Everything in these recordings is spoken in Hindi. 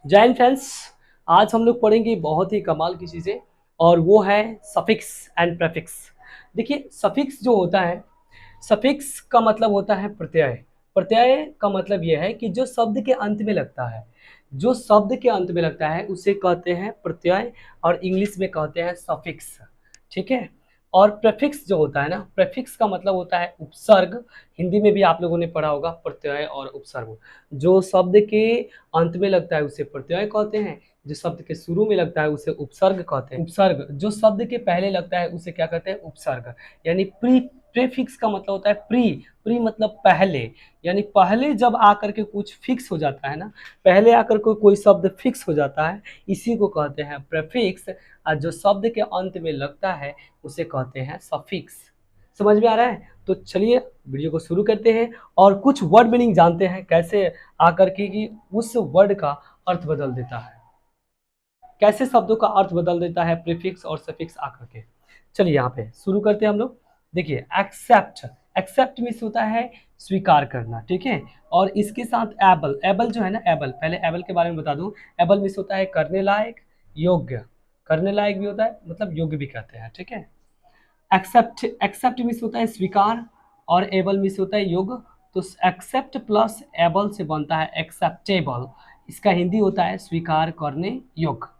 जैन फ्रेंड्स, आज हम लोग पढ़ेंगे बहुत ही कमाल की चीज़ें और वो है सफिक्स एंड प्रेफिक्स। देखिए सफिक्स जो होता है, सफिक्स का मतलब होता है प्रत्यय। प्रत्यय का मतलब यह है कि जो शब्द के अंत में लगता है, जो शब्द के अंत में लगता है उसे कहते हैं प्रत्यय और इंग्लिश में कहते हैं सफिक्स। ठीक है। और प्रेफिक्स जो होता है ना, प्रेफिक्स का मतलब होता है उपसर्ग। हिंदी में भी आप लोगों ने पढ़ा होगा प्रत्यय और उपसर्ग। जो शब्द के अंत में लगता है उसे प्रत्यय कहते हैं, जो शब्द के शुरू में लगता है उसे उपसर्ग कहते हैं। उपसर्ग जो शब्द के पहले लगता है उसे क्या कहते हैं? उपसर्ग। यानी प्री प्रीफिक्स का मतलब होता है प्री। प्री मतलब पहले, यानी पहले जब आकर के कुछ फिक्स हो जाता है ना, पहले आकर के कोई शब्द फिक्स हो जाता है, इसी को कहते हैं प्रीफिक्स। और जो शब्द के अंत में लगता है उसे कहते हैं सफिक्स। समझ में आ रहा है? तो चलिए वीडियो को शुरू करते हैं और कुछ वर्ड मीनिंग जानते हैं, कैसे आकर के कि उस वर्ड का अर्थ बदल देता है, कैसे शब्दों का अर्थ बदल देता है प्रीफिक्स और सफिक्स आकर के। चलिए यहाँ पे शुरू करते हैं हम लोग। देखिए एक्सेप्ट, एक्सेप्ट मीन्स होता है स्वीकार करना, ठीक है। और इसके साथ एबल, एबल जो है ना, एबल, पहले एबल के बारे में बता दूं। एबल मीन्स होता है करने लायक, योग्य। करने लायक भी होता है, मतलब योग्य भी कहते हैं, ठीक है। एक्सेप्ट, एक्सेप्ट मीन्स होता है स्वीकार और एबल मीन्स होता है योग्य। तो एक्सेप्ट प्लस एबल से बनता है एक्सेप्टेबल। इसका हिंदी होता है स्वीकार करने योग्य।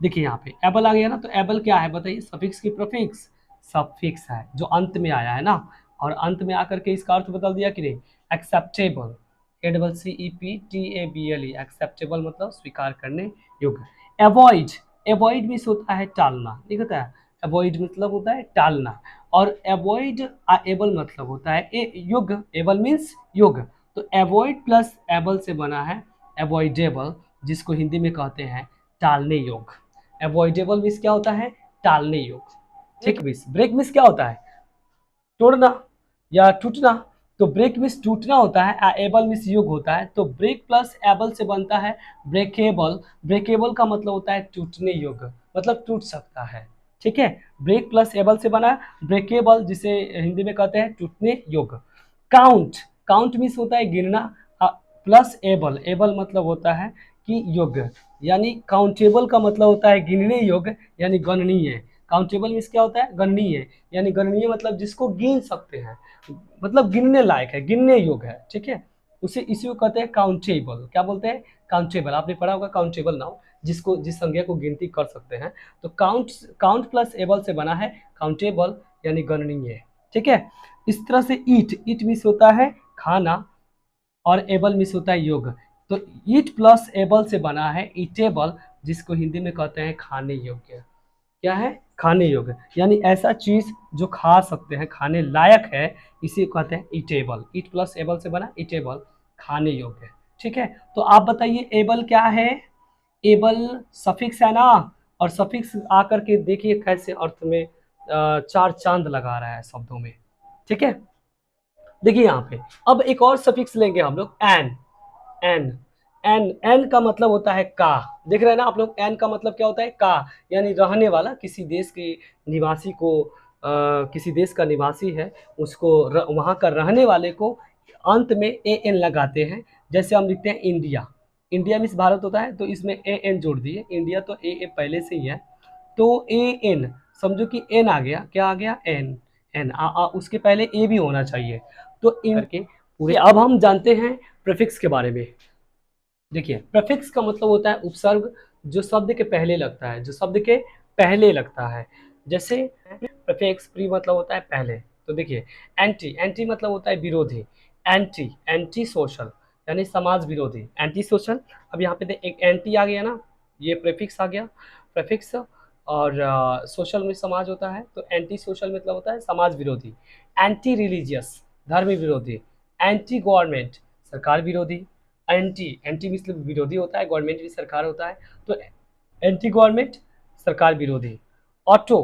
देखिए यहाँ पे एबल आ गया ना, तो एबल क्या है बताइए? सफिक्स की प्रीफिक्स? सफिक्स है जो अंत में आया है ना, और अंत में आकर के इसका अर्थ बदल दिया कि नहीं। Acceptable, A double C E P T A B L E, acceptable मतलब स्वीकार करने योग्य। अवॉइड, अवॉइड मीन्स होता है टालना, ठीक होता है। अवॉइड मतलब होता है टालना। और अवॉइड एबल मतलब होता है योग्य, एबल मीन्स योग्य। तो अवॉइड प्लस एबल से बना है अवॉइडेबल, जिसको हिंदी में कहते हैं टालने योग्य। अवॉइडेबल मीन्स क्या होता है? टालने योग्य। ठीक मिस, ब्रेक मिस क्या होता है? तोड़ना या टूटना। तो ब्रेक मिस टूटना होता है, एबल मिस युग होता है। तो ब्रेक प्लस एबल से बनता है ब्रेकेबल। ब्रेकेबल का मतलब होता है टूटने योग्य, मतलब टूट सकता है, ठीक है। ब्रेक प्लस एबल से बना ब्रेकेबल, जिसे हिंदी में कहते हैं टूटने योग्य। काउंट, काउंट मीन्स होता है गिनना, प्लस एबल, एबल मतलब होता है कि योग्य। यानी काउंटेबल का मतलब होता है गिनने योग्य, यानी गणनीय। काउंटेबल मीन्स क्या होता है? गणनीय। यानी गणनीय मतलब जिसको गिन सकते हैं, मतलब गिनने लायक है, गिनने योग्य है, ठीक है। उसे इसी को कहते हैं काउंटेबल। क्या बोलते हैं? काउंटेबल। आपने पढ़ा होगा काउंटेबल नाउन, जिसको जिस संज्ञा को गिनती कर सकते हैं। तो काउंट, काउंट प्लस एबल से बना है काउंटेबल, यानी गणनीय, ठीक है। इस तरह से ईट, ईट मीन्स होता है खाना और एबल मीन्स होता है योग। तो ईट प्लस एबल से बना है ईटेबल, जिसको हिंदी में कहते हैं खाने योग्य। क्या है? खाने योग्य, यानी ऐसा चीज जो खा सकते हैं, खाने लायक है, इसी को कहते हैं ईटेबल। ईट प्लस एबल से बना ईटेबल, खाने योग्य, ठीक है। तो आप बताइए एबल क्या है? एबल सफिक्स है ना, और सफिक्स आकर के देखिए कैसे अर्थ में चार चांद लगा रहा है शब्दों में, ठीक है। देखिए यहाँ पे अब एक और सफिक्स लेंगे हम लोग, एन। एन, एन, एन का मतलब होता है का। देख रहे हैं ना आप लोग, एन का मतलब क्या होता है? का, यानी रहने वाला, किसी देश के निवासी को, किसी देश का निवासी है उसको, वहाँ का रहने वाले को अंत में ए एन लगाते हैं। जैसे हम लिखते हैं इंडिया, इंडिया मीन्स भारत होता है, तो इसमें ए एन जोड़ दिए, इंडिया तो ए पहले से ही है। तो ए एन, समझो कि एन आ गया, क्या आ गया? एन। एन उसके पहले ए भी होना चाहिए। तो इन करके पूरे। अब हम जानते हैं प्रीफिक्स के बारे में। देखिए प्रीफिक्स का मतलब होता है उपसर्ग, जो शब्द के पहले लगता है, जो शब्द के पहले लगता है। जैसे प्रीफिक्स, प्री मतलब होता है पहले। तो देखिए एंटी, एंटी मतलब होता है विरोधी। एंटी, एंटी सोशल, यानी समाज विरोधी, एंटी सोशल। अब यहाँ पे एक एंटी आ गया ना, ये प्रीफिक्स आ गया, प्रीफिक्स। और सोशल में समाज होता है, तो एंटी सोशल मतलब होता है समाज विरोधी। एंटी रिलीजियस, धर्म विरोधी। एंटी गवर्नमेंट, सरकार विरोधी। एंटी, एंटी मतलब विरोधी होता है, गवर्नमेंट भी सरकार होता है, तो एंटी गवर्नमेंट, सरकार विरोधी। ऑटो,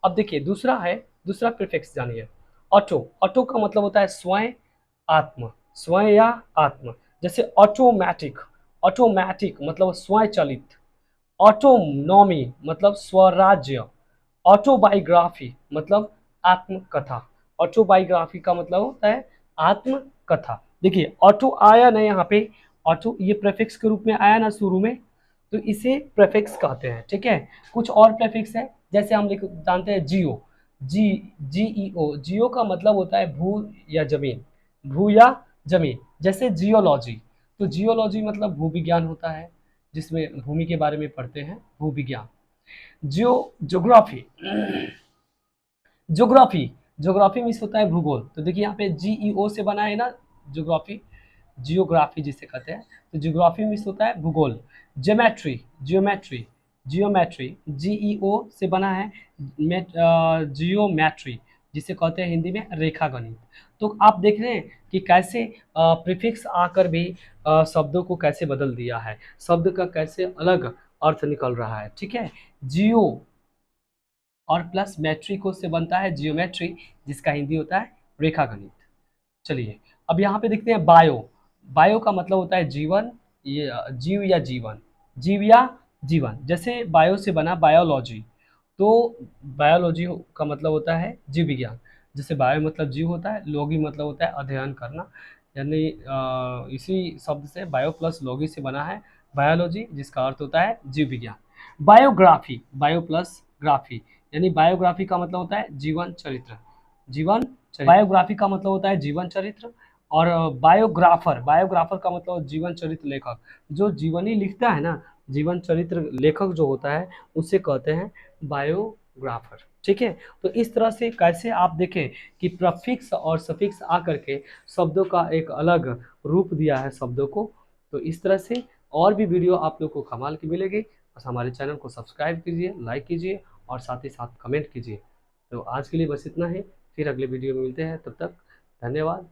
अब देखिए दूसरा है, दूसरा प्रीफिक्स जानिए। ऑटो, ऑटो का मतलब होता है स्वयं, आत्म, स्वयं या आत्म। जैसे ऑटोमैटिक, ऑटोमैटिक मतलब स्वयं चलित। ऑटोनॉमी मतलब स्वराज्य। ऑटोबायोग्राफी मतलब आत्मकथा। ऑटोबायोग्राफी का मतलब होता है आत्मकथा। देखिए ऑटो आया ना यहाँ पे, ऑटो ये प्रेफिक्स के रूप में आया ना शुरू में, तो इसे प्रेफिक्स कहते हैं। ठीक है, कुछ और प्रेफिक्स है, जैसे हम लिख जानते हैं जियो, GEO, जियो का मतलब होता है भू या जमीन, भू या जमीन। जैसे जियोलॉजी, तो जियोलॉजी मतलब भू विज्ञान होता है, जिसमें भूमि के बारे में पढ़ते हैं, भू विज्ञान। ज्योग्राफी, ज्योग्राफी, ज्योग्राफी मीन्स होता है भूगोल। तो देखिए यहाँ पे GEO से बना है ना, ज्योग्राफी, जियोग्राफी जिसे कहते हैं। तो ज्योग्राफी मीन्स होता है भूगोल। ज्योमेट्री, जियोमेट्री, जियोमेट्री GEO से बना है। जियोमेट्री जिसे कहते हैं हिंदी में रेखा गणित। तो आप देख रहे हैं कि कैसे प्रीफिक्स आकर भी शब्दों को कैसे बदल दिया है, शब्द का कैसे अलग अर्थ निकल रहा है। ठीक है, जियो और प्लस मैट्री को से बनता है जियोमेट्री, जिसका हिंदी होता है रेखा गणित। चलिए अब यहाँ पे देखते हैं बायो। बायो का मतलब होता है जीवन, ये जीव या जीवन, जीव या जीवन। जैसे बायो से बना बायोलॉजी, तो बायोलॉजी का मतलब होता है जीव विज्ञान। जैसे बायो मतलब जीव होता है, लॉगी मतलब होता है अध्ययन करना, यानी इसी शब्द से बायो प्लस लॉगी से बना है बायोलॉजी, जिसका अर्थ होता है जीव विज्ञान। बायोग्राफी, बायो प्लस ग्राफी, यानी बायोग्राफी का मतलब होता है जीवन चरित्र, जीवन चरित्र। बायोग्राफी का मतलब होता है जीवन चरित्र। और बायोग्राफर, बायोग्राफर का मतलब जीवन चरित्र लेखक, जो जीवनी लिखता है ना, जीवन चरित्र लेखक जो होता है उसे कहते हैं बायोग्राफर। ठीक है, तो इस तरह से कैसे आप देखें कि प्रफिक्स और सफिक्स आकर के शब्दों का एक अलग रूप दिया है शब्दों को। तो इस तरह से और भी वीडियो आप लोग को कमाल की मिलेगी। बस हमारे चैनल को सब्सक्राइब कीजिए, लाइक कीजिए और साथ ही साथ कमेंट कीजिए। तो आज के लिए बस इतना ही, फिर अगले वीडियो में मिलते हैं, तब तक धन्यवाद।